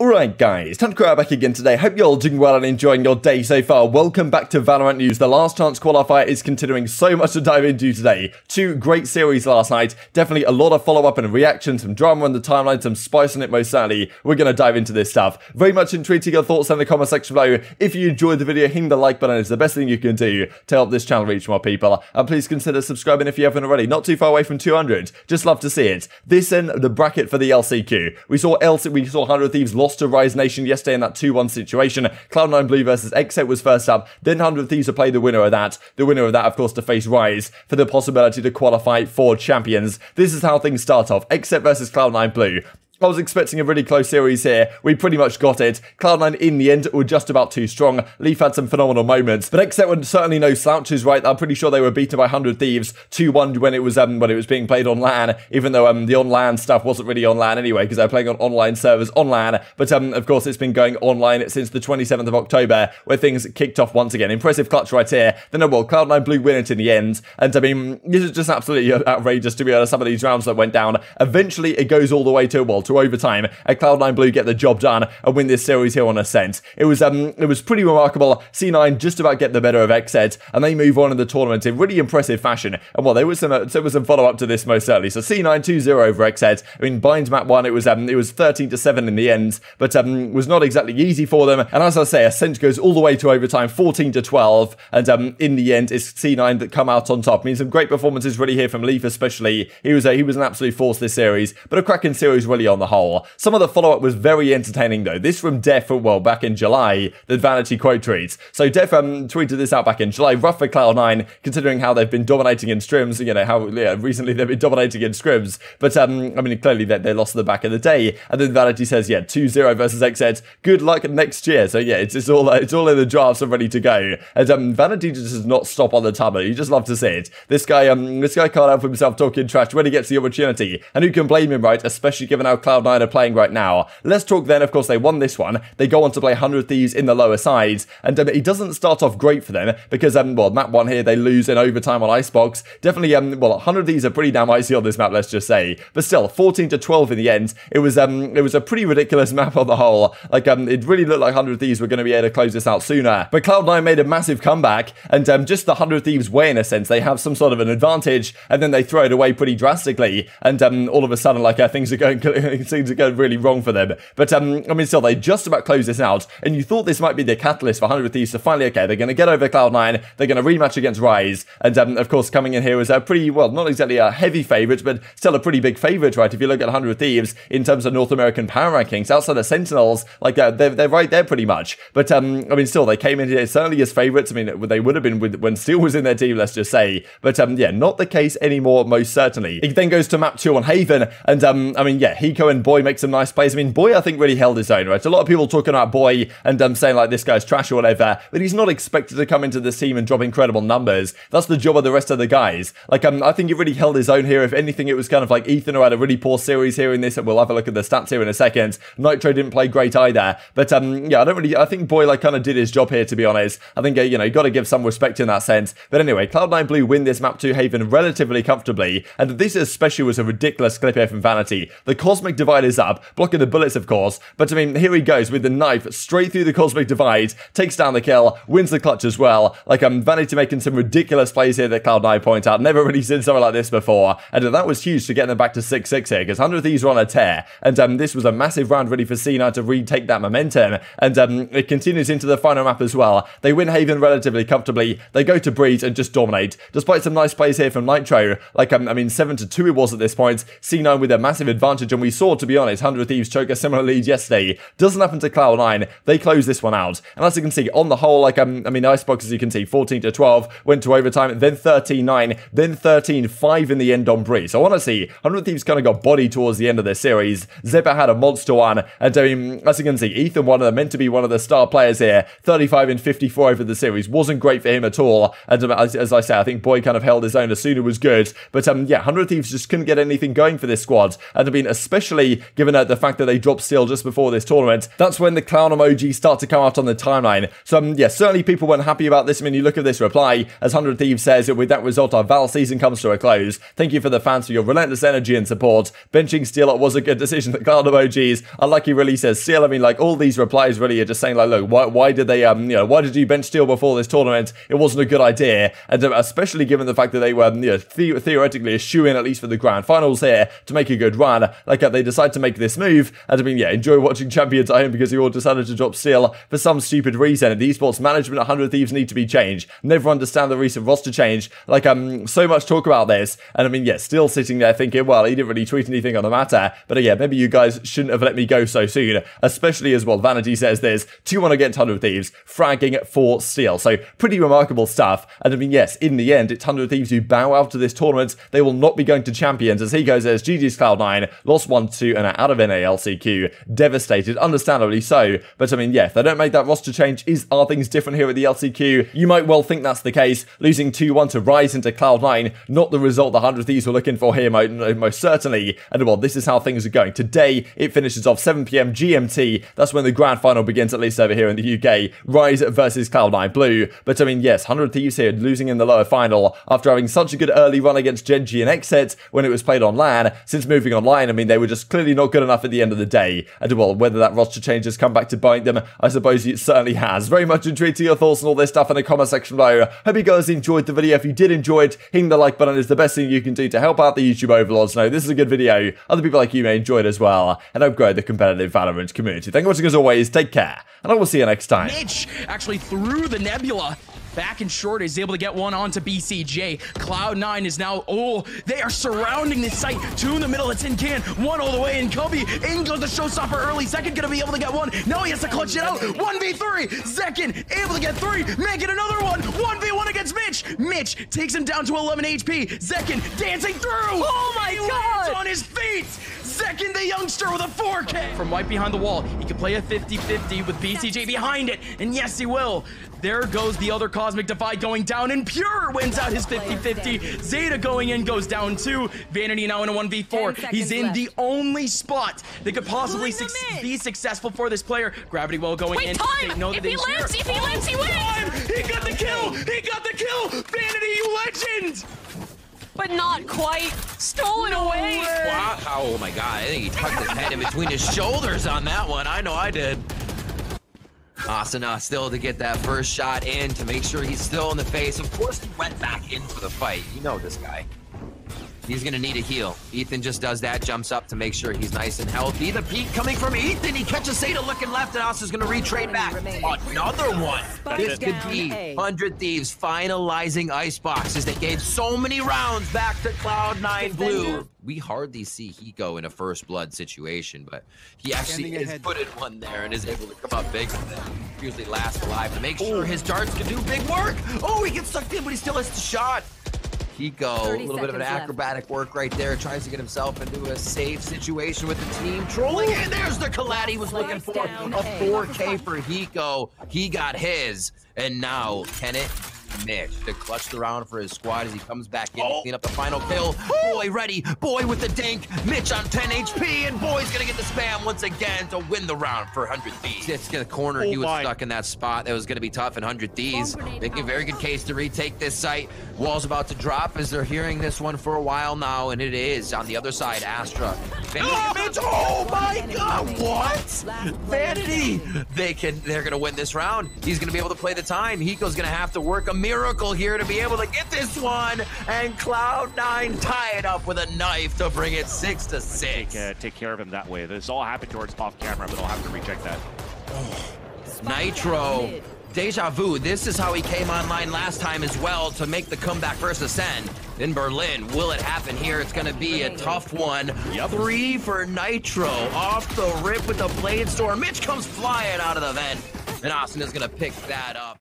Alright guys, time to go back again today. Hope you're all doing well and enjoying your day so far. Welcome back to Valorant News. The Last Chance Qualifier is continuing, so much to dive into today. Two great series last night. Definitely a lot of follow-up and reaction, some drama on the timeline, some spice on it most certainly. We're going to dive into this stuff. Very much intrigued to your thoughts in the comment section below. If you enjoyed the video, hitting the like button is the best thing you can do to help this channel reach more people. And please consider subscribing if you haven't already. Not too far away from 200. Just love to see it. This and the bracket for the LCQ. We saw 100 Thieves lost to Rise Nation yesterday in that 2-1 situation. Cloud9 Blue versus Xset was first up, then 100 Thieves to play the winner of that. The winner of that, of course, to face Rise for the possibility to qualify for champions. This is how things start off. Xset versus Cloud9 Blue. I was expecting a really close series here. We pretty much got it. Cloud9 in the end were just about too strong. Leaf had some phenomenal moments, but Xset were certainly no slouches, right? I'm pretty sure they were beaten by 100 Thieves 2-1 when it was being played on LAN, even though the on LAN stuff wasn't really on LAN anyway, because they're playing on online servers on LAN. But of course, it's been going online since the 27th of October, where things kicked off once again. Impressive clutch right here. Then, well, Cloud9 Blue win it in the end, and I mean, this is just absolutely outrageous to be honest. Some of these rounds that went down. Eventually, it goes all the way to overtime, and Cloud9 Blue get the job done and win this series here on Ascent. It was pretty remarkable. C9 just about get the better of Xset, and they move on in the tournament in really impressive fashion. And well, there was some follow-up to this most certainly. So C9 2-0 over Xset. I mean, Binds map 1, it was 13-7 in the end, but was not exactly easy for them. And as I say, Ascent goes all the way to overtime, 14-12, and in the end, it's C9 that come out on top. I mean, some great performances really here from Leaf especially. He was an absolute force this series, but a cracking series really on the whole. Some of the follow-up was very entertaining though. This from Def, well, back in July, the Vanity quote tweets. So Def tweeted this out back in July. Rough for Cloud9, considering how they've been dominating in scrims, you know, how recently they've been dominating in scrims. But I mean, clearly they lost the back of the day. And then Vanity says, yeah, 2-0 versus Xset. Good luck next year. So yeah, it's all in the drafts and ready to go. And Vanity just does not stop on the tablet. You just love to see it. This guy can't help himself talking trash when he gets the opportunity. And who can blame him, right? Especially given how Cloud9 are playing right now. Let's talk then, of course, they won this one. They go on to play 100 Thieves in the lower sides, and it doesn't start off great for them because, well, map 1 here, they lose in overtime on Icebox. Definitely, well, 100 Thieves are pretty damn icy on this map, let's just say. But still, 14-12 in the end. It was a pretty ridiculous map on the whole. Like, it really looked like 100 Thieves were going to be able to close this out sooner. But Cloud9 made a massive comeback, and just the 100 Thieves way, in a sense, they have some sort of an advantage, and then they throw it away pretty drastically, and all of a sudden, like, things are going really wrong for them. But I mean, still, they just about close this out, and you thought this might be the catalyst for 100 Thieves to finally, okay, they're going to get over Cloud9, they're going to rematch against Rise, and of course, coming in here was a pretty, well, not exactly a heavy favourite, but still a pretty big favourite, right? If you look at 100 Thieves in terms of North American power rankings, outside of Sentinels, like, they're right there pretty much. But I mean, still, they came in here certainly as favourites. I mean, they would have been when Steel was in their team, let's just say. But yeah, not the case anymore, most certainly. It then goes to map 2 on Haven, and I mean, yeah, Hiko and Boy make some nice plays. I mean, Boy, I think, really held his own, right? A lot of people talking about Boy and saying, like, this guy's trash or whatever, but he's not expected to come into this team and drop incredible numbers. That's the job of the rest of the guys. Like, I think he really held his own here. If anything, it was kind of like Ethan, who had a really poor series here in this, and we'll have a look at the stats here in a second. Nitro didn't play great either, but yeah, I think Boy, like, kind of did his job here, to be honest. I think, you know, you got to give some respect in that sense. But anyway, Cloud9 Blue win this map 2 Haven relatively comfortably, and this especially was a ridiculous clip here from Vanity. The Cosmic Divide is up, blocking the bullets, of course, but I mean, here he goes with the knife straight through the Cosmic Divide, takes down the kill, wins the clutch as well. Like, Vanity making some ridiculous plays here that Cloud9 point out. Never really seen something like this before, and that was huge to get them back to 6-6 here, because 100 Thieves were on a tear, and this was a massive round ready for C9 to retake that momentum, and it continues into the final map as well. They win Haven relatively comfortably, they go to Breeze and just dominate, despite some nice plays here from Nitro. Like, I mean, 7-2 it was at this point, C9 with a massive advantage, and we saw, to be honest, 100 Thieves choke a similar lead yesterday. Doesn't happen to Cloud9, they close this one out, and as you can see, on the whole, like, I mean, Icebox, as you can see, 14-12, went to overtime, then 13-9, then 13-5 in the end on Breeze. So honestly, 100 Thieves kind of got bodied towards the end of their series. Zephyr had a monster one, and I mean, as you can see, Ethan, meant to be one of the star players here, 35-54 over the series, wasn't great for him at all, and as I say, I think Boy kind of held his own. Asuna was good, but yeah, 100 Thieves just couldn't get anything going for this squad, and I mean, especially especially given the fact that they dropped Steel just before this tournament. That's when the clown emojis start to come out on the timeline. So yeah, certainly people weren't happy about this. I mean, you look at this reply, as 100 Thieves says, with that result, our Val season comes to a close. Thank you for the fans for your relentless energy and support. Benching Steel was a good decision. The clown emojis, Unlucky really says Steel. I mean, like, all these replies really are just saying, like, look, why did they, why did you bench Steel before this tournament? It wasn't a good idea. And especially given the fact that they were, theoretically a shoe-in, at least for the grand finals here, to make a good run. Like, they decide to make this move. And I mean, yeah, enjoy watching Champions at home because you all decided to drop Steel for some stupid reason. And the esports management at 100 Thieves need to be changed. Never understand the recent roster change. Like, so much talk about this. And I mean, yeah, Steel sitting there thinking, well, he didn't really tweet anything on the matter. But yeah, maybe you guys shouldn't have let me go so soon. Especially as well, Vanity says there's 2-1 against 100 Thieves, fragging for Steel. So pretty remarkable stuff. And I mean, yes, in the end, it's 100 Thieves who bow out of this tournament. They will not be going to Champions. As he goes, there's GG's Cloud9, lost 1-2 and are out of NALCQ. Devastated, understandably so. But I mean, yeah, if they don't make that roster change, are things different here at the LCQ? You might well think that's the case. Losing 2-1 to Rise into Cloud9, not the result the 100 Thieves were looking for here, most certainly. And well, this is how things are going. Today, it finishes off 7 PM GMT. That's when the grand final begins, at least over here in the UK. Rise versus Cloud9 Blue. But I mean, yes, 100 Thieves here losing in the lower final after having such a good early run against Gen G and Exit when it was played on LAN. Since moving online, I mean, they were just clearly not good enough at the end of the day. And well, whether that roster change has come back to bite them, I suppose it certainly has. Very much intrigued to your thoughts on all this stuff in the comment section below. Hope you guys enjoyed the video. If you did enjoy it, hitting the like button is the best thing you can do to help out the YouTube overlords. Know this is a good video. Other people like you may enjoy it as well, and upgrade the competitive Valorant community. Thank you for watching as always. Take care, and I will see you next time. Mitch actually threw the Nebula. Back and short is able to get one onto BCJ. Cloud9 is now, they are surrounding this site. 2 in the middle, it's in can. 1 all the way in Kobe. In goes the showstopper early. Zekin gonna be able to get 1. Now he has to clutch it out. 1v3. Zekin able to get 3. Make it another one. 1v1 against Mitch. Mitch takes him down to 11 HP. Zekin dancing through. Oh my God. Lands on his feet. Zekin, the youngster, with a 4K. From right behind the wall, he can play a 50-50 with BCJ behind it. And yes, he will. There goes the other Cosmic Divide going down, and Pure wins out his 50-50. Zeta going in goes down 2. Vanity now in a 1v4. He's in the only spot that could possibly be successful for this player. Gravity Well going in. If he lives, he wins! He got the kill! He got the kill! Vanity, you legend! But not quite. Stolen away. Wow. Oh my God, I think he tucked his head in between his shoulders on that one. I know I did. Asuna still to get that first shot in to make sure he's still in the face. Of course, he went back into the fight. You know this guy. He's going to need a heal. Ethan just does that, jumps up to make sure he's nice and healthy. The peek coming from Ethan. He catches Zeta looking left, and Asuna's going to retrade back. Another one. This could be 100 Thieves finalizing Icebox as they gave so many rounds back to Cloud9 Blue. We hardly see Hiko in a first blood situation, but he actually is put in one there and is able to come up big with them. Usually last alive to make sure his darts can do big work. Oh, he gets sucked in, but he still has the shot. Hiko, a little bit of an acrobatic work right there, tries to get himself into a safe situation with the team. Trolling, and there's the collab he was looking for. A 4K for Hiko. He got his, and now Kenneth Mitch to clutch the round for his squad as he comes back in to clean up the final kill. Boy ready, boy with the dink. Mitch on 10 HP, and boy's gonna get the spam once again to win the round for 100 Thieves. It's the corner. He was stuck in that spot. That was gonna be tough in 100 Thieves. Making a very good case to retake this site. Wall's about to drop as they're hearing this one for a while now, and it is on the other side. Astra. Vanity, oh my God, what? Vanity. They're gonna win this round. He's gonna be able to play the time. Hiko's gonna have to work a miracle here to be able to get this one, and Cloud9 tie it up with a knife to bring it 6-6. Take care of him that way. This all happened towards off camera, but I'll have to recheck that. Nitro, Deja Vu, this is how he came online last time as well to make the comeback versus Ascend in Berlin. Will it happen here? It's going to be a tough one. 3 for Nitro, off the rip with the Blade Storm. Mitch comes flying out of the vent, and Asuna's going to pick that up.